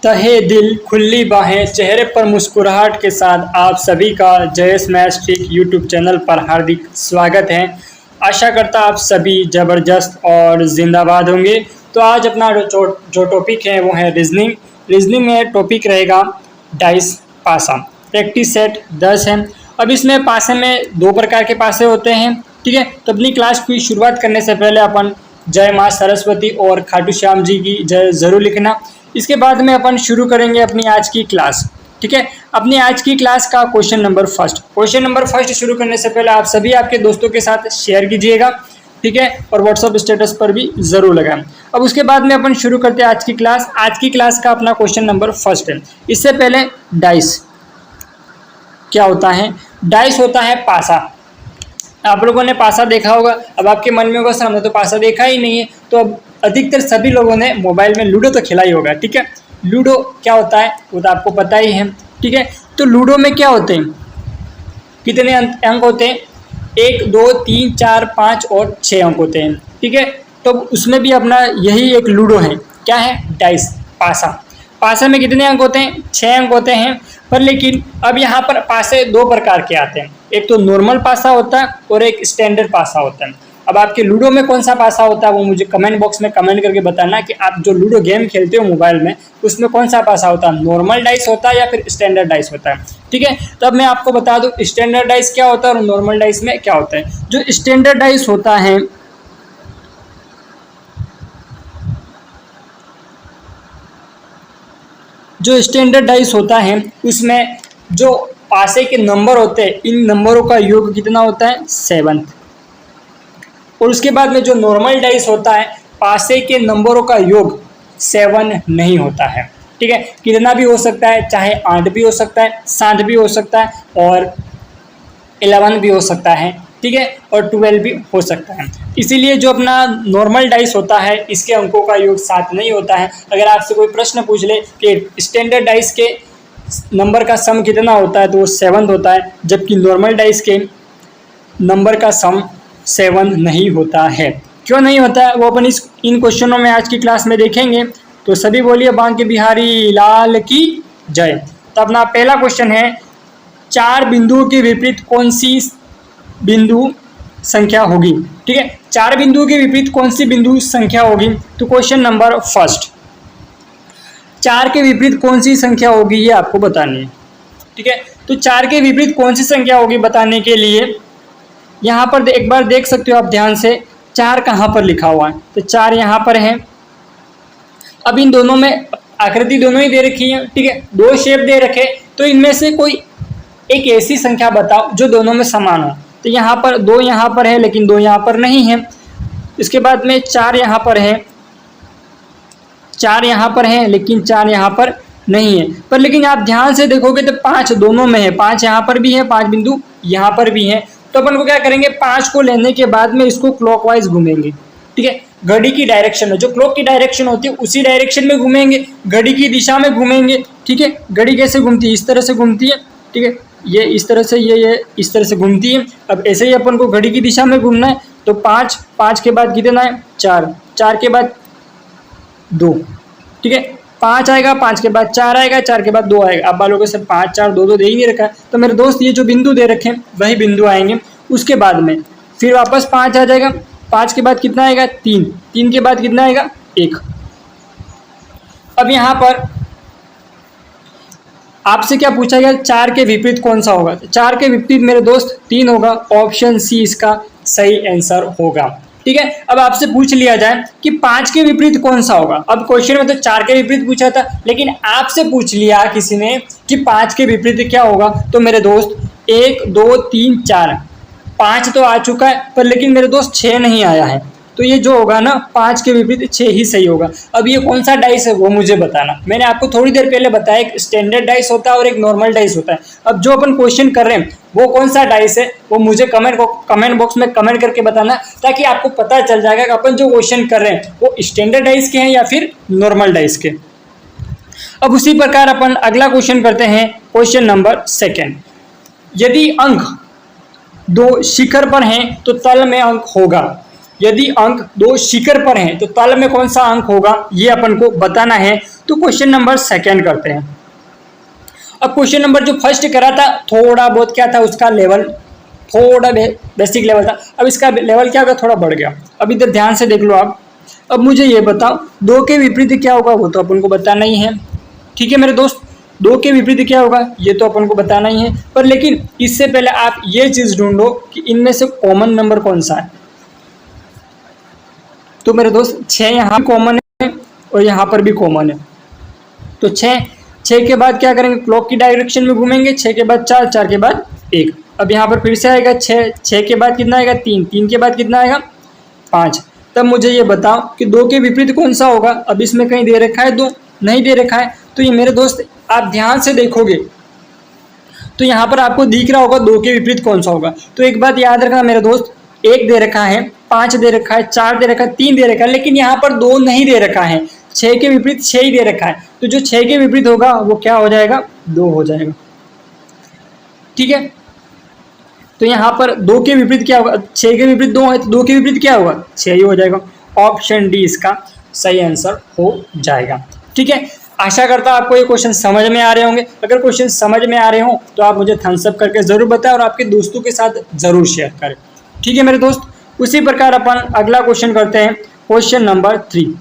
तहे दिल खुली बाहें चेहरे पर मुस्कुराहट के साथ आप सभी का Jayesh maths trick YouTube channel पर हार्दिक स्वागत है। आशा करता आप सभी ज़बरदस्त और जिंदाबाद होंगे। तो आज अपना जो टॉपिक है वो है रीजनिंग। रीजनिंग में टॉपिक रहेगा डाइस पासा। प्रैक्टिस सेट 10 है। अब इसमें पासे में दो प्रकार के पासे होते हैं, ठीक है। तो अपनी क्लास की शुरुआत करने से पहले अपन जय माँ सरस्वती और खाटू श्याम जी की जय ज़रूर लिखना। इसके बाद में अपन शुरू करेंगे अपनी आज की क्लास, ठीक है। अपनी आज की क्लास का क्वेश्चन नंबर फर्स्ट शुरू करने से पहले आप सभी आपके दोस्तों के साथ शेयर कीजिएगा, ठीक है, और व्हाट्सअप स्टेटस पर भी ज़रूर लगाएं। अब उसके बाद में अपन शुरू करते हैं आज की क्लास। आज की क्लास का अपना क्वेश्चन नंबर फर्स्ट है। इससे पहले डाइस क्या होता है? डाइस होता है पासा। आप लोगों ने पासा देखा होगा। अब आपके मन में होगा सर हमने तो पासा देखा ही नहीं है। तो अब अधिकतर सभी लोगों ने मोबाइल में लूडो तो खेला ही होगा, ठीक है। लूडो क्या होता है वो तो आपको पता ही है, ठीक है। तो लूडो में क्या होते हैं, कितने अंक होते हैं? 1 2 3 4 5 और 6 अंक होते हैं, ठीक है। तो उसमें भी अपना यही एक लूडो है, क्या है? डाइस पासा। पासे में कितने अंक होते हैं? 6 अंक होते हैं। पर लेकिन अब यहाँ पर पासे दो प्रकार के आते हैं, एक तो नॉर्मल पासा होता है और एक स्टैंडर्ड पासा होता है। अब आपके लूडो में कौन सा पासा होता है वो मुझे कमेंट बॉक्स में कमेंट करके बताना कि आप जो लूडो गेम खेलते हो मोबाइल में उसमें कौन सा पासा होता है, नॉर्मल डाइस होता है या फिर स्टैंडर्ड डाइस होता है, ठीक है। तो अब मैं आपको बता दूं स्टैंडर्ड डाइस क्या होता है और नॉर्मल डाइस में क्या होता है। जो स्टैंडर्ड डाइस होता है उसमें जो पासे के नंबर होते हैं इन नंबरों का योग कितना होता है? 7। और उसके बाद में जो नॉर्मल डाइस होता है पासे के नंबरों का योग 7 नहीं होता है, ठीक है। कितना भी हो सकता है, चाहे 8 भी हो सकता है, 7 भी हो सकता है और 11 भी हो सकता है, ठीक है, और 12 भी हो सकता है। इसीलिए जो अपना नॉर्मल डाइस होता है इसके अंकों का योग 7 नहीं होता है। अगर आपसे कोई प्रश्न पूछ ले कि स्टैंडर्ड डाइस के नंबर का सम कितना होता है तो वो 7 होता है, जबकि नॉर्मल डाइस के नंबर का सम 7 नहीं होता है। क्यों नहीं होता है वो अपन इन क्वेश्चनों में आज की क्लास में देखेंगे। तो सभी बोलिए बांके बिहारी लाल की जय। तो अपना पहला क्वेश्चन है 4 बिंदुओं के विपरीत कौन सी बिंदु संख्या होगी, ठीक है। 4 बिंदुओं के विपरीत कौन सी बिंदु संख्या होगी? तो क्वेश्चन नंबर फर्स्ट 4 के विपरीत कौन सी संख्या होगी ये आपको बतानी है, ठीक है। तो 4 के विपरीत कौन सी संख्या होगी बताने के लिए यहाँ पर एक बार देख सकते हो आप ध्यान से 4 कहाँ पर लिखा हुआ है। तो 4 यहाँ पर है। अब इन दोनों में आकृति दोनों ही दे रखी है, ठीक है, 2 शेप दे रखे। तो इनमें से कोई एक ऐसी संख्या बताओ जो दोनों में समान हो। तो यहाँ पर 2 यहाँ पर है लेकिन 2 यहाँ पर नहीं है। इसके बाद में 4 यहाँ पर है, 4 यहाँ पर है लेकिन 4 यहाँ पर नहीं है। पर लेकिन आप ध्यान से देखोगे तो 5 दोनों में है, 5 यहाँ पर भी है, 5 बिंदु यहाँ पर भी है। तो अपन को क्या करेंगे, 5 को लेने के बाद में इसको क्लॉकवाइज घूमेंगे, ठीक है। घड़ी की डायरेक्शन में जो क्लॉक की डायरेक्शन होती है उसी डायरेक्शन में घूमेंगे, घड़ी की दिशा में घूमेंगे, ठीक है। घड़ी कैसे घूमती है? इस तरह से घूमती है, ठीक है। ये इस तरह से, ये इस तरह से घूमती है। अब ऐसे ही अपन को घड़ी की दिशा में घूमना है। तो 5 के बाद कितना है? 4 के बाद 2, ठीक है। 5 आएगा, 5 के बाद 4 आएगा, 4 के बाद 2 आएगा। अब वालों के सर 5 4 2 2 दे ही नहीं रखा है। तो मेरे दोस्त ये जो बिंदु दे रखे हैं वही बिंदु आएंगे। उसके बाद में फिर वापस 5 आ जाएगा। 5 के बाद कितना आएगा? 3 के बाद कितना आएगा? 1। अब यहाँ पर आपसे क्या पूछा गया? 4 के विपरीत कौन सा होगा? 4 के विपरीत मेरे दोस्त 3 होगा। ऑप्शन सी इसका सही आंसर होगा, ठीक है। अब आपसे पूछ लिया जाए कि 5 के विपरीत कौन सा होगा। अब क्वेश्चन में तो 4 के विपरीत पूछा था लेकिन आपसे पूछ लिया किसी ने कि 5 के विपरीत क्या होगा। तो मेरे दोस्त 1 2 3 4 5 तो आ चुका है पर लेकिन मेरे दोस्त 6 नहीं आया है। तो ये जो होगा ना 5 के विपरीत 6 ही सही होगा। अब ये कौन सा डाइस है वो मुझे बताना। मैंने आपको थोड़ी देर पहले बताया एक स्टैंडर्ड डाइस होता है और एक नॉर्मल डाइस होता है। अब जो अपन क्वेश्चन कर रहे हैं वो कौन सा डाइस है वो मुझे कमेंट बॉक्स में कमेंट करके बताना, ताकि आपको पता चल जाएगा कि अपन जो क्वेश्चन कर रहे हैं वो स्टैंडर्ड डाइस के हैं या फिर नॉर्मल डाइस के। अब उसी प्रकार अपन अगला क्वेश्चन करते हैं, क्वेश्चन नंबर सेकेंड। यदि अंक 2 शिखर पर हैं तो तल में अंक होगा। यदि अंक दो शिखर पर हैं तो तल में कौन सा अंक होगा, ये अपन को बताना है। तो क्वेश्चन नंबर सेकंड करते हैं। अब क्वेश्चन नंबर जो फर्स्ट करा था थोड़ा बहुत क्या था, उसका लेवल थोड़ा बेसिक लेवल था, अब इसका लेवल क्या होगा, थोड़ा बढ़ गया। अब इधर ध्यान से देख लो आप। अब मुझे ये बताओ दो के विपरीत क्या होगा, वो तो अपन को बताना ही है। ठीक है मेरे दोस्त, दो के विपरीत क्या होगा ये तो अपन को बताना ही है, पर लेकिन इससे पहले आप ये चीज ढूंढो कि इनमें से कॉमन नंबर कौन सा है। तो मेरे दोस्त 6 यहाँ कॉमन है और यहाँ पर भी कॉमन है। तो 6 के बाद क्या करेंगे, क्लॉक की डायरेक्शन में घूमेंगे। 6 के बाद 4, 4 के बाद 1। अब यहाँ पर फिर से आएगा 6 के बाद कितना आएगा 3 के बाद कितना आएगा 5। तब मुझे ये बताओ कि दो के विपरीत कौन सा होगा। अब इसमें कहीं दे रखा है, दो नहीं दे रखा है। तो ये मेरे दोस्त आप ध्यान से देखोगे तो यहाँ पर आपको दिख रहा होगा दो के विपरीत कौन सा होगा। तो एक बात याद रखना मेरे दोस्त, 1 दे रखा है, 5 दे रखा है, 4 दे रखा है, 3 दे रखा है, लेकिन यहाँ पर 2 नहीं दे रखा है। 6 के विपरीत 6 ही दे रखा है। तो जो 6 के विपरीत होगा वो क्या हो जाएगा, 2 हो जाएगा। ठीक है, तो यहाँ पर 2 के विपरीत क्या होगा, 6 के विपरीत 2 है तो 2 के विपरीत क्या होगा, 6 ही हो जाएगा। ऑप्शन डी इसका सही आंसर हो जाएगा। ठीक है, आशा करता हूं आपको ये क्वेश्चन समझ में आ रहे होंगे। अगर क्वेश्चन समझ में आ रहे हो तो आप मुझे थम्स अप करके जरूर बताएं और आपके दोस्तों के साथ जरूर शेयर करें। ठीक है मेरे दोस्त, उसी प्रकार अपन अगला क्वेश्चन करते हैं, क्वेश्चन नंबर 3।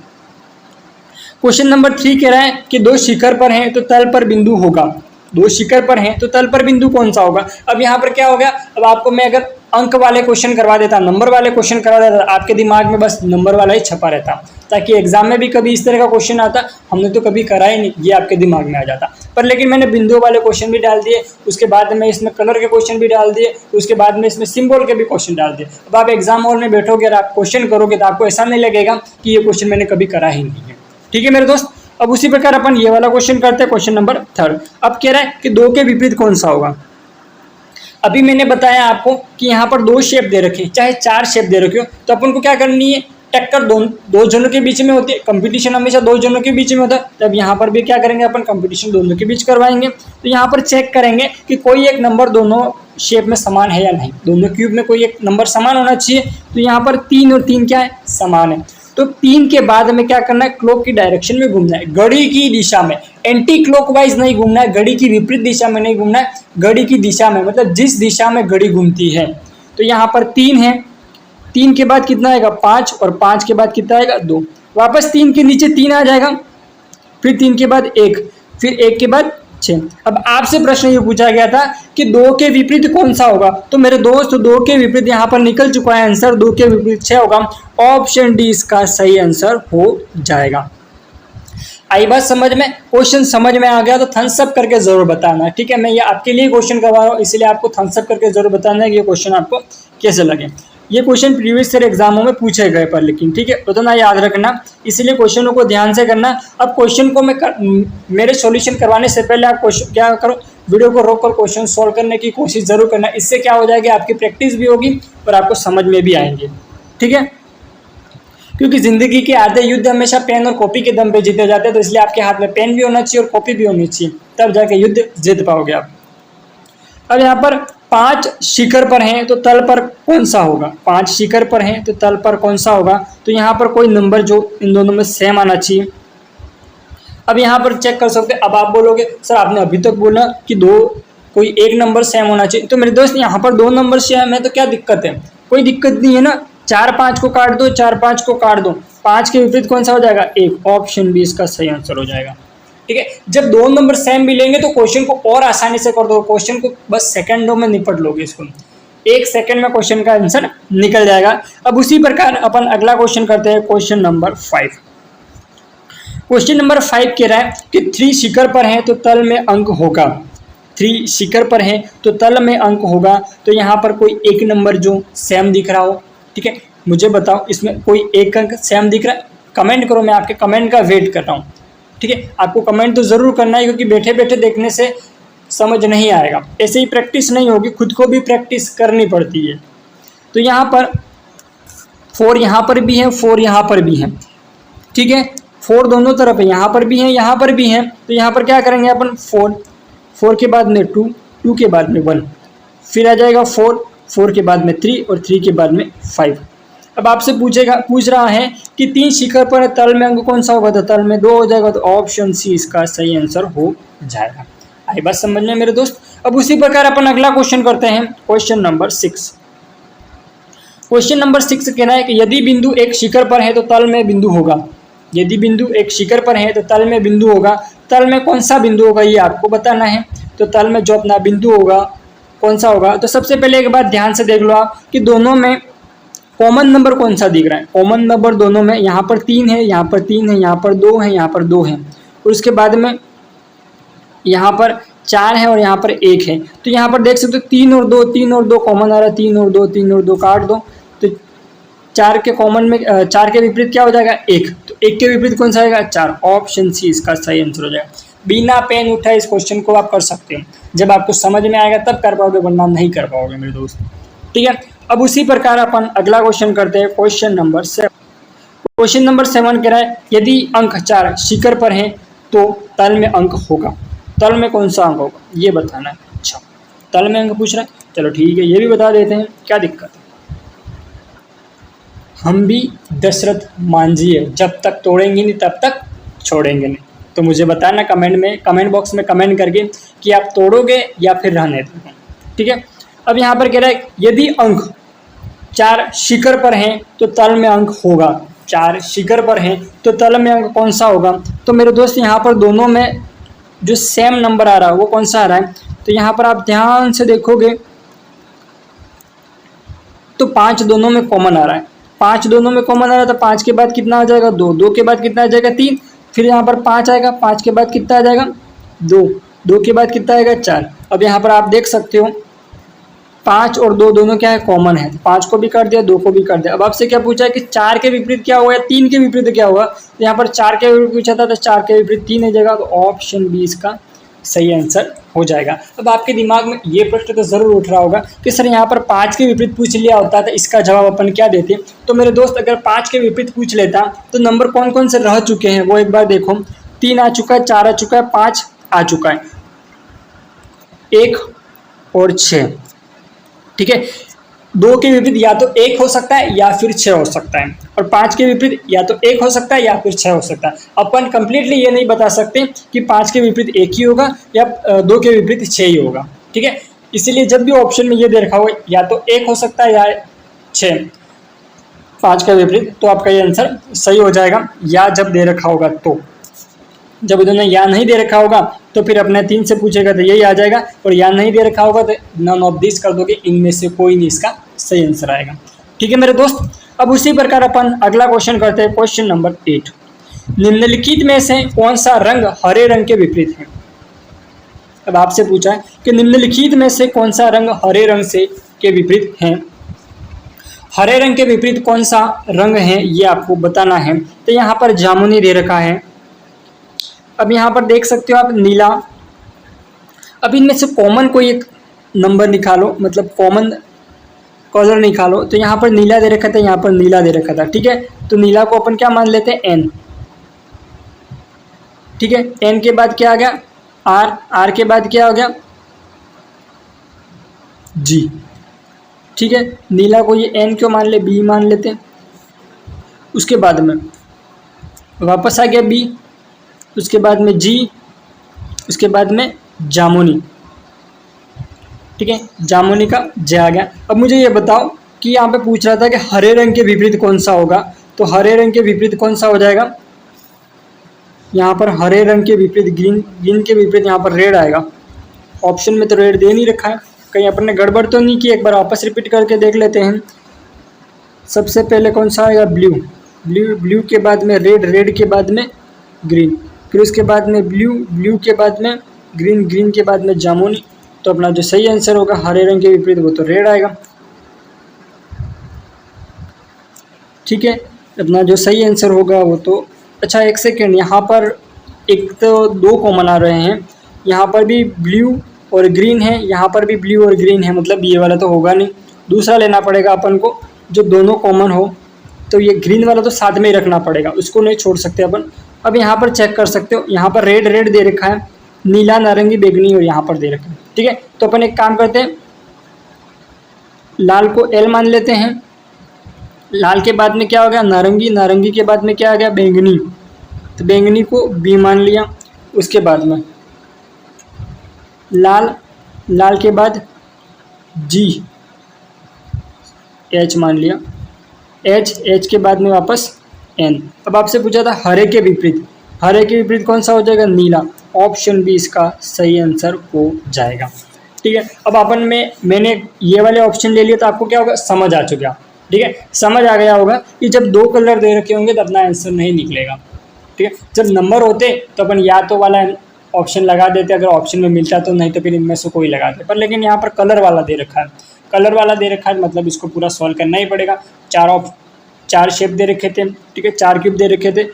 क्वेश्चन नंबर 3 कह रहा है कि दो शिखर पर हैं तो तल पर बिंदु होगा। दो शिखर पर हैं तो तल पर बिंदु कौन सा होगा। अब यहाँ पर क्या हो गया, अब आपको मैं अगर अंक वाले क्वेश्चन करवा देता, नंबर वाले क्वेश्चन करवा देता, आपके दिमाग में बस नंबर वाला ही छपा रहता, ताकि एग्जाम में भी कभी इस तरह का क्वेश्चन आता हमने तो कभी करा ही नहीं, ये आपके दिमाग में आ जाता। पर लेकिन मैंने बिंदु वाले क्वेश्चन भी डाल दिए, उसके बाद में इसमें कलर के क्वेश्चन भी डाल दिए, उसके बाद में इसमें सिंबल के भी क्वेश्चन डाल दिए। अब आप एग्जाम हॉल में बैठोगे और आप क्वेश्चन करोगे तो आपको ऐसा नहीं लगेगा कि ये क्वेश्चन मैंने कभी करा ही नहीं है। ठीक है मेरे दोस्त, अब उसी प्रकार अपन ये वाला क्वेश्चन करते हैं, क्वेश्चन नंबर 3। अब कह रहा है कि दो के विपरीत कौन सा होगा। अभी मैंने बताया आपको कि यहाँ पर 2 शेप दे रखे, चाहे 4 शेप दे रखे हो, तो अपन को क्या करनी है, टक्कर दो जनों के बीच में होती है। कंपटीशन हमेशा 2 जनों के बीच में होता है, तब यहाँ पर भी क्या करेंगे अपन, कंपटीशन दोनों के बीच करवाएंगे। तो यहाँ पर चेक करेंगे कि कोई एक नंबर दोनों शेप में समान है या नहीं, दोनों क्यूब में कोई एक नंबर समान होना चाहिए। तो यहाँ पर 3 और 3 क्या है, समान है। तो 3 के बाद में क्या करना है, क्लॉक की डायरेक्शन में घूमना है, घड़ी की दिशा में। एंटी क्लॉकवाइज नहीं घूमना है, घड़ी की विपरीत दिशा में नहीं घूमना है, घड़ी की दिशा में, मतलब जिस दिशा में घड़ी घूमती है। तो यहाँ पर 3 है, 3 के बाद कितना आएगा 5, और 5 के बाद कितना आएगा 2, वापस 3 के नीचे 3 आ जाएगा, फिर 3 के बाद 1, फिर 1 के बाद 6। अब आपसे प्रश्न ये पूछा गया था कि 2 के विपरीत कौन सा होगा। तो मेरे दोस्त 2 के विपरीत यहाँ पर निकल चुका है आंसर, 2 के विपरीत 6 होगा। ऑप्शन डी इसका सही आंसर हो जाएगा। आई बात समझ में, क्वेश्चन समझ में आ गया तो थम्स अप करके जरूर बताना। ठीक है, मैं ये आपके लिए क्वेश्चन करवा रहा हूँ, इसलिए आपको थम्स अप करके जरूर बताना है कि ये क्वेश्चन आपको कैसे लगे। ये क्वेश्चन प्रीवियस ईयर एग्जामों में पूछे गए पर लेकिन, ठीक है, उतना याद रखना, इसलिए क्वेश्चनों को ध्यान से करना। अब क्वेश्चन को मेरे सॉल्यूशन करवाने से पहले आप क्वेश्चन क्या करो, वीडियो को रोक कर क्वेश्चन सॉल्व करने की कोशिश जरूर करना। इससे क्या हो जाएगा, आपकी प्रैक्टिस भी होगी और आपको समझ में भी आएंगे। ठीक है, क्योंकि जिंदगी के आधे युद्ध हमेशा पेन और कॉपी के दम पे जीते जाते हैं, तो इसलिए आपके हाथ में पेन भी होना चाहिए और कॉपी भी होनी चाहिए, तब जाके युद्ध जीत पाओगे आप। अब यहाँ पर 5 शिखर पर हैं तो तल पर कौन सा होगा, 5 शिखर पर हैं तो तल पर कौन सा होगा। तो यहाँ पर कोई नंबर जो इन दोनों में सेम आना चाहिए। अब यहाँ पर चेक कर सकते हैं। अब आप बोलोगे सर आपने अभी तक बोला कि कोई एक नंबर सेम होना चाहिए, तो मेरे दोस्त यहाँ पर 2 नंबर सेम है तो क्या दिक्कत है, कोई दिक्कत नहीं है ना। 4 5 को काट दो, 4 5 को काट दो, 5 के विपरीत कौन सा हो जाएगा 1। ऑप्शन बी इसका सही आंसर हो जाएगा। ठीक है, जब 2 नंबर सेम मिलेंगे तो क्वेश्चन को और आसानी से कर दो, क्वेश्चन को बस सेकंडों में निपट लोगे, इसको 1 सेकंड में क्वेश्चन का आंसर निकल जाएगा। अब उसी प्रकार अपन अगला क्वेश्चन करते हैं, क्वेश्चन नंबर 5। क्वेश्चन नंबर 5 कह रहा है कि 3 शिखर पर हैं तो तल में अंक होगा। 3 शिखर पर हैं तो तल में अंक होगा। तो यहाँ पर कोई एक नंबर जो सेम दिख रहा हो, ठीक है, मुझे बताओ इसमें कोई एक अंक सेम दिख रहा है, कमेंट करो, मैं आपके कमेंट का वेट कर रहा हूँ। ठीक है, आपको कमेंट तो ज़रूर करना है, क्योंकि बैठे बैठे देखने से समझ नहीं आएगा, ऐसे ही प्रैक्टिस नहीं होगी, खुद को भी प्रैक्टिस करनी पड़ती है। तो यहाँ पर 4 यहाँ पर भी है, 4 यहाँ पर भी है, ठीक है, 4 दोनों तरफ है, यहाँ पर भी है, यहाँ पर भी है। तो यहाँ पर क्या करेंगे अपन, 4 के बाद में 2, 2 के बाद में 1, फिर आ जाएगा 4 के बाद में 3 और 3 के बाद में 5। अब आपसे पूछ रहा है कि 3 शिखर पर है, तल में अंक कौन सा होगा, तो तल में 2 हो जाएगा, तो ऑप्शन सी इसका सही आंसर हो जाएगा। आई बात समझ में मेरे दोस्त। अब उसी प्रकार अपन अगला क्वेश्चन करते हैं, क्वेश्चन नंबर 6। क्वेश्चन नंबर 6 कहना है कि यदि बिंदु एक शिखर पर है तो तल में बिंदु होगा। यदि बिंदु एक शिखर पर है तो तल में बिंदु होगा। तल में कौन सा बिंदु होगा ये आपको बताना है। तो तल में जो अपना बिंदु होगा कौन सा होगा, तो सबसे पहले एक बात ध्यान से देख लो आप कि दोनों में कॉमन नंबर कौन सा दिख रहा है। कॉमन नंबर दोनों में यहाँ पर 3 है, यहाँ पर 3 है, यहाँ पर 2 है, यहाँ पर 2 है, और उसके बाद में यहाँ पर 4 है और यहाँ पर 1 है। तो यहाँ पर देख सकते हो 3 और 2, 3 और 2 कॉमन आ रहा है, 3 और 2, 3 और 2 काट दो, तो 4 के कॉमन में 4 के विपरीत क्या हो जाएगा 1, तो 1 के विपरीत कौन सा आएगा 4। ऑप्शन सी इसका सही आंसर हो जाएगा। बिना पेन उठाए इस क्वेश्चन को आप कर सकते हो, जब आपको समझ में आएगा तब कर पाओगे, वरना नहीं कर पाओगे मेरे दोस्त। ठीक है, अब उसी प्रकार अपन अगला क्वेश्चन करते हैं, क्वेश्चन नंबर 7। क्वेश्चन नंबर 7 कह रहा है यदि अंक 4 शिखर पर है तो तल में अंक होगा। तल में कौन सा अंक होगा ये बताना है। अच्छा, तल में अंक पूछ रहा है, चलो ठीक है ये भी बता देते हैं, क्या दिक्कत है। हम भी दशरथ मांझी है, जब तक तोड़ेंगे नहीं तब तक छोड़ेंगे नहीं। तो मुझे बताना कमेंट बॉक्स में कमेंट करके कि आप तोड़ोगे या फिर रहने दोगे। ठीक है, अब यहाँ पर कह रहा है यदि अंक 4 शिखर पर हैं तो तल में अंक होगा। 4 शिखर पर हैं तो तल में अंक कौन सा होगा। तो मेरे दोस्त यहाँ पर दोनों में जो सेम नंबर आ रहा है वो कौन सा आ रहा है, तो यहाँ पर आप ध्यान से देखोगे तो 5 दोनों में कॉमन आ रहा है। 5 दोनों में कॉमन आ रहा है तो 5 के बाद कितना आ जाएगा 2, 2 के बाद कितना आ जाएगा 3, फिर यहाँ पर 5 आएगा, 5 के बाद कितना आ जाएगा 2, 2 के बाद कितना आएगा 4। अब यहाँ पर आप देख सकते हो 5 और 2 दोनों क्या है कॉमन है, 5 को भी कर दिया 2 को भी कर दिया। अब आपसे क्या पूछा है कि 4 के विपरीत क्या होगा, 3 के विपरीत क्या होगा। तो यहाँ पर 4 के विपरीत पूछा था तो 4 के विपरीत 3 हो जाएगा, तो ऑप्शन बी इसका सही आंसर हो जाएगा। अब आपके दिमाग में ये प्रश्न तो जरूर उठ रहा होगा कि सर यहाँ पर 5 के विपरीत पूछ लिया होता तो इसका जवाब अपन क्या देते। तो मेरे दोस्त अगर 5 के विपरीत पूछ लेता तो नंबर कौन कौन से रह चुके हैं वो एक बार देखो। 3 आ चुका है, 4 आ चुका है, 5 आ चुका है, 1 और 6। ठीक है, 2 के विपरीत या तो 1 हो सकता है या फिर 6 हो सकता है, और 5 के विपरीत या तो 1 हो सकता है या फिर 6 हो सकता है। अपन कंप्लीटली ये नहीं बता सकते कि 5 के विपरीत 1 ही होगा या 2 के विपरीत 6 ही होगा। ठीक है, इसीलिए जब भी ऑप्शन में ये दे रखा हो या तो 1 हो सकता है या 6 5 का विपरीत, तो आपका ये आंसर सही हो जाएगा। या जब दे रखा होगा तो, जब इन्होंने या नहीं दे रखा होगा तो फिर अपने 3 से पूछेगा तो यही आ जाएगा, और या नहीं दे रखा होगा तो नन ऑफ दिस कर दोगे, इनमें से कोई नहीं इसका सही आंसर आएगा। ठीक है मेरे दोस्त, अब उसी प्रकार अपन अगला क्वेश्चन करते हैं, क्वेश्चन नंबर 8। निम्नलिखित में से कौन सा रंग हरे रंग के विपरीत है। अब आपसे पूछा है कि निम्नलिखित में से कौन सा रंग हरे रंग से के विपरीत है। हरे रंग के विपरीत कौन सा रंग है ये आपको बताना है। तो यहाँ पर जामुनी दे रखा है, अब यहाँ पर देख सकते हो आप नीला। अब इनमें से कॉमन कोई एक नंबर निकालो, मतलब कॉमन कलर निकालो। तो यहाँ पर नीला दे रखा था, यहाँ पर नीला दे रखा था। ठीक है, तो नीला को अपन क्या मान लेते हैं एन। ठीक है, एन के बाद क्या आ गया आर, आर के बाद क्या हो गया जी। ठीक है, नीला को ये एन क्यों मान ले, बी मान लेते हैं। उसके बाद में वापस आ गया बी, उसके बाद में जी, उसके बाद में जामुनी। ठीक है, जामुनी का जे आ गया। अब मुझे ये बताओ कि यहाँ पे पूछ रहा था कि हरे रंग के विपरीत कौन सा होगा। तो हरे रंग के विपरीत कौन सा हो जाएगा, यहाँ पर हरे रंग के विपरीत ग्रीन, ग्रीन के विपरीत यहाँ पर रेड आएगा। ऑप्शन में तो रेड दे नहीं रखा है, कहीं अपन ने गड़बड़ तो नहीं की। एक बार वापस रिपीट करके देख लेते हैं। सबसे पहले कौन सा आएगा ब्लू, ब्लू, ब्लू के बाद में रेड, रेड के बाद में ग्रीन, फिर उसके बाद में ब्लू, ब्लू के बाद में ग्रीन, ग्रीन के बाद में जामुनी। तो अपना जो सही आंसर होगा हरे रंग के विपरीत वो तो रेड आएगा। ठीक है, अपना जो सही आंसर होगा वो तो, अच्छा एक सेकेंड, यहाँ पर एक तो 2 कॉमन आ रहे हैं, यहाँ पर भी ब्लू और ग्रीन है, यहाँ पर भी ब्लू और ग्रीन है, मतलब ये वाला तो होगा नहीं। दूसरा लेना पड़ेगा अपन को जो दोनों कॉमन हो। तो ये ग्रीन वाला तो साथ में ही रखना पड़ेगा, उसको नहीं छोड़ सकते अपन। अब यहाँ पर चेक कर सकते हो, यहाँ पर रेड रेड दे रखा है, नीला नारंगी बैगनी और यहाँ पर दे रखा है। ठीक है, तो अपन एक काम करते हैं, लाल को एल मान लेते हैं, लाल के बाद में क्या हो गया, नारंगी, नारंगी के बाद में क्या आ गया, बैंगनी, तो बैंगनी को बी मान लिया। उसके बाद में लाल, लाल के बाद जी, एच मान लिया, एच, एच के बाद में वापस एन। अब आपसे पूछा था हरे के विपरीत, हरे के विपरीत कौन सा हो जाएगा, नीला। ऑप्शन बी इसका सही आंसर हो जाएगा। ठीक है, अब अपन में मैंने ये वाले ऑप्शन ले लिए तो आपको क्या होगा, समझ आ चुका। ठीक है, समझ आ गया होगा कि जब दो कलर दे रखे होंगे तो अपना आंसर नहीं निकलेगा। ठीक है, जब नंबर होते तो अपन या तो वाला ऑप्शन लगा देते अगर ऑप्शन में मिलता तो, नहीं तो फिर इनमें से कोई लगाते। पर लेकिन यहाँ पर कलर वाला दे रखा है, कलर वाला दे रखा है मतलब इसको पूरा सॉल्व करना ही पड़ेगा। चार शेप दे रखे थे, ठीक है, 4 क्यूब दे रखे थे,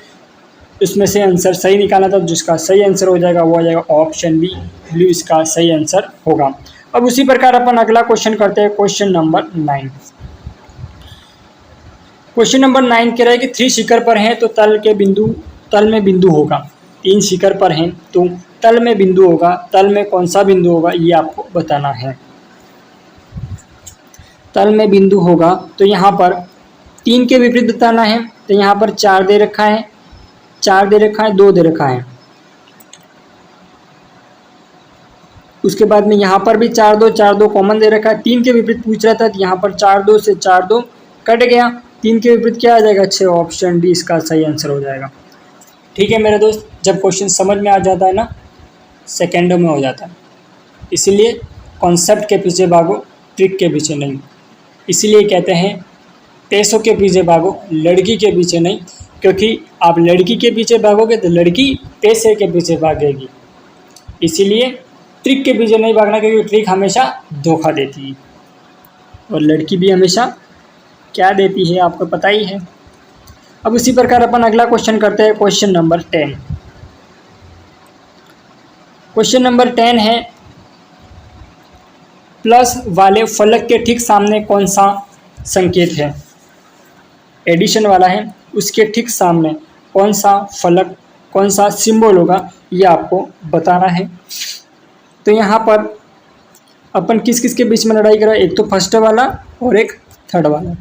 उसमें से आंसर सही निकालना था। जिसका सही आंसर हो जाएगा वो आ जाएगा ऑप्शन बी, ब्लू इसका सही आंसर होगा। अब उसी प्रकार अपन अगला क्वेश्चन करते हैं, क्वेश्चन नंबर 9। क्वेश्चन नंबर 9 कह रहा है कि 3 शिखर पर हैं तो तल में बिंदु होगा। 3 शिखर पर हैं तो तल में बिंदु होगा, तल में कौन सा बिंदु होगा ये आपको बताना है। तल में बिंदु होगा तो यहाँ पर 3 के विपरीत बताना है। तो यहाँ पर 4 दे रखा है, 4 दे रखा है, 2 दे रखा है। उसके बाद में यहाँ पर भी 4 2 कॉमन दे रखा है। 3 के विपरीत पूछ रहा था तो यहाँ पर 4 2 से 4 2 कट गया। 3 के विपरीत क्या आ जाएगा, 6। ऑप्शन डी इसका सही आंसर हो जाएगा। ठीक है मेरे दोस्त, जब क्वेश्चन समझ में आ जाता है ना, सेकेंडों में हो जाता है। इसीलिए कॉन्सेप्ट के पीछे भागो, ट्रिक के पीछे नहीं। इसीलिए कहते हैं पैसों के पीछे भागो, लड़की के पीछे नहीं। क्योंकि आप लड़की के पीछे भागोगे तो लड़की पैसे के पीछे भागेगी। इसीलिए ट्रिक के पीछे नहीं भागना, क्योंकि ट्रिक हमेशा धोखा देती है और लड़की भी हमेशा क्या देती है आपको पता ही है। अब उसी प्रकार अपन अगला क्वेश्चन करते हैं, क्वेश्चन नंबर 10। क्वेश्चन नंबर 10 है, प्लस वाले फलक के ठीक सामने कौन सा संकेत है। एडिशन वाला है, उसके ठीक सामने कौन सा फलक, कौन सा सिंबल होगा ये आपको बताना है। तो यहाँ पर अपन किस किस के बीच में लड़ाई करा, एक तो फर्स्ट वाला और एक थर्ड वाला,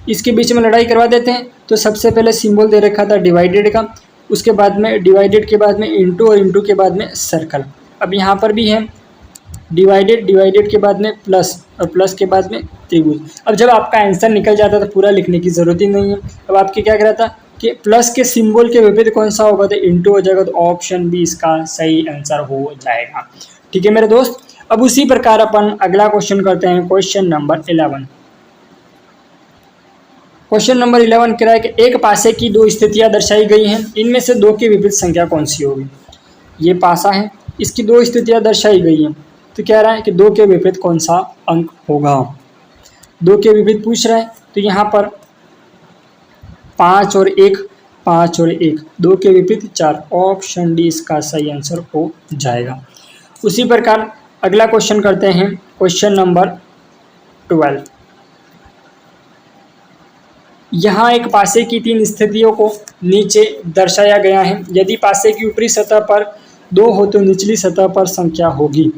इसके बीच में लड़ाई करवा देते हैं। तो सबसे पहले सिंबल दे रखा था डिवाइडेड का, उसके बाद में डिवाइडेड के बाद में इंटू और इंटू के बाद में सर्कल। अब यहाँ पर भी है डिवाइडेड, डिवाइडेड के बाद में प्लस और प्लस के बाद में त्रिभुज। अब जब आपका आंसर निकल जाता तो पूरा लिखने की ज़रूरत ही नहीं है। अब आपके क्या करा था कि प्लस के सिंबल के विपरीत कौन सा होगा, तो इंटू हो जाएगा। तो ऑप्शन बी इसका सही आंसर हो जाएगा। ठीक है मेरे दोस्त, अब उसी प्रकार अपन अगला क्वेश्चन करते हैं, क्वेश्चन नंबर 11। क्वेश्चन नंबर 11 कह रहा है कि एक पासे की 2 स्थितियां दर्शाई गई हैं, इनमें से 2 की विपरीत संख्या कौन सी होगी। ये पासा है, इसकी 2 स्थितियां दर्शाई गई हैं, तो कह रहा है कि 2 के विपरीत कौन सा अंक होगा। 2 के विपरीत पूछ रहा है, तो यहाँ पर 5 और 1, 5 और 1, 2 के विपरीत 4। ऑप्शन डी इसका सही आंसर हो जाएगा। उसी प्रकार अगला क्वेश्चन करते हैं, क्वेश्चन नंबर 12। यहाँ एक पासे की 3 स्थितियों को नीचे दर्शाया गया है। यदि पासे की ऊपरी सतह पर 2 हो तो निचली सतह पर संख्या होगी।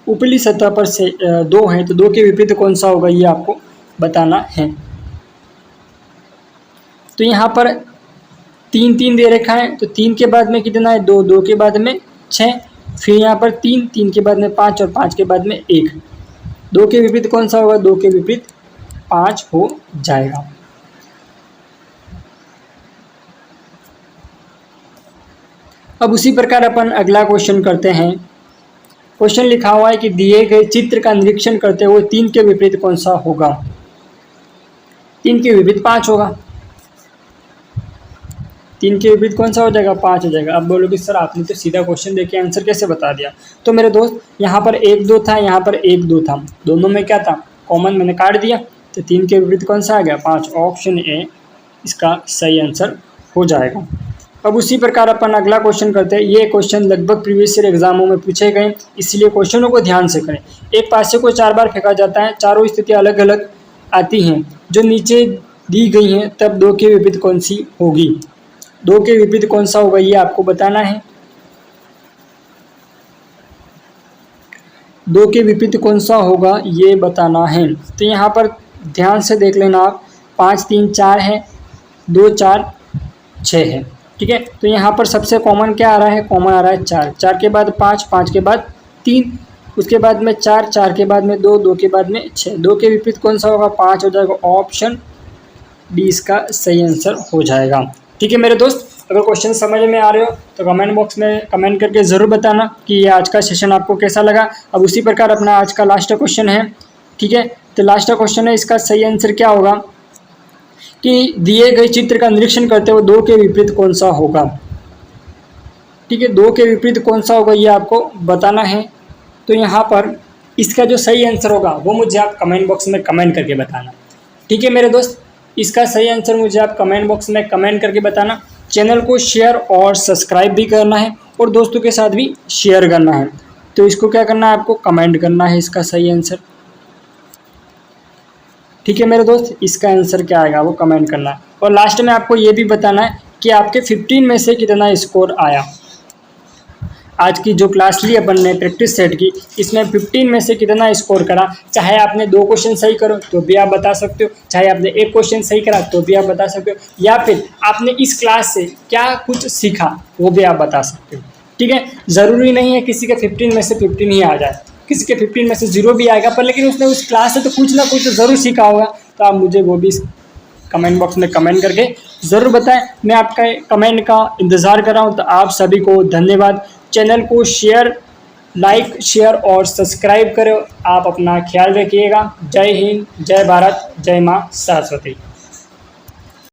ऊपरी सतह पर से 2 है तो 2 के विपरीत कौन सा होगा ये आपको बताना है। तो यहाँ पर 3 3 दे रखा है, तो 3 के बाद में कितना है 2, 2 के बाद में 6, फिर यहाँ पर 3, 3 के बाद में 5 और 5 के बाद में 1। 2 के विपरीत कौन सा होगा, 2 के विपरीत 5 हो जाएगा। अब उसी प्रकार अपन अगला क्वेश्चन करते हैं। क्वेश्चन लिखा हुआ है कि दिए गए चित्र का निरीक्षण करते हुए 3 के विपरीत कौन सा होगा। 3 के विपरीत 5 होगा। 3 के विपरीत कौन सा हो जाएगा, 5 हो जाएगा। अब बोलोगे सर आपने तो सीधा क्वेश्चन देके आंसर कैसे बता दिया। तो मेरे दोस्त यहाँ पर 1 2 था, यहाँ पर 1 2 था, दोनों में क्या था कॉमन, मैंने काट दिया। तो 3 के विपरीत कौन सा आ गया, 5। ऑप्शन ए इसका सही आंसर हो जाएगा। अब उसी प्रकार अपन अगला क्वेश्चन करते हैं। ये क्वेश्चन लगभग प्रीवियस ईयर एग्जामों में पूछे गए, इसलिए क्वेश्चनों को ध्यान से करें। एक पासे को 4 बार फेंका जाता है, चारों स्थितियाँ अलग अलग आती हैं जो नीचे दी गई हैं, तब 2 के विपरीत कौन सी होगी। 2 के विपरीत कौन सा होगा ये आपको बताना है। 2 के विपरीत कौन सा होगा ये बताना है। तो यहाँ पर ध्यान से देख लेना आप। 5 3 4 है, 2 4 6 है। ठीक है, तो यहाँ पर सबसे कॉमन क्या आ रहा है, कॉमन आ रहा है 4, 4 के बाद 5, 5 के बाद 3, उसके बाद में 4, 4 के बाद में 2, 2 के बाद में 6, 2 के विपरीत कौन सा होगा, 5 हो जाएगा। ऑप्शन डी इसका सही आंसर हो जाएगा। ठीक है मेरे दोस्त, अगर क्वेश्चन समझ में आ रहे हो तो कमेंट बॉक्स में कमेंट करके ज़रूर बताना कि ये आज का सेशन आपको कैसा लगा। अब उसी प्रकार अपना आज का लास्ट क्वेश्चन है। ठीक है, तो लास्ट क्वेश्चन है, इसका सही आंसर क्या होगा कि दिए गए चित्र का निरीक्षण करते हुए 2 के विपरीत कौन सा होगा। ठीक है, 2 के विपरीत कौन सा होगा ये आपको बताना है। तो यहाँ पर इसका जो सही आंसर होगा वो मुझे आप कमेंट बॉक्स में कमेंट करके बताना। ठीक है मेरे दोस्त, इसका सही आंसर मुझे आप कमेंट बॉक्स में कमेंट करके बताना। चैनल को शेयर और सब्सक्राइब भी करना है और दोस्तों के साथ भी शेयर करना है। तो इसको क्या करना है, आपको कमेंट करना है इसका सही आंसर। ठीक है मेरे दोस्त, इसका आंसर क्या आएगा वो कमेंट करना है। और लास्ट में आपको ये भी बताना है कि आपके 15 में से कितना स्कोर आया। आज की जो क्लास ली अपन ने प्रैक्टिस सेट की, इसमें 15 में से कितना स्कोर करा। चाहे आपने 2 क्वेश्चन सही करो तो भी आप बता सकते हो, चाहे आपने 1 क्वेश्चन सही करा तो भी आप बता सकते हो, या फिर आपने इस क्लास से क्या कुछ सीखा वो भी आप बता सकते हो। ठीक है, ज़रूरी नहीं है किसी के 15 में से 15 ही आ जाए, किसी के 15 में से 0 भी आएगा, पर लेकिन उसने उस क्लास से तो कुछ ना कुछ ज़रूर सीखा होगा। तो आप मुझे वो भी कमेंट बॉक्स में कमेंट करके ज़रूर बताएं। मैं आपका कमेंट का इंतज़ार कर रहा हूं। तो आप सभी को धन्यवाद। चैनल को शेयर, लाइक, शेयर और सब्सक्राइब करो। आप अपना ख्याल रखिएगा। जय हिंद, जय भारत, जय माँ सरस्वती।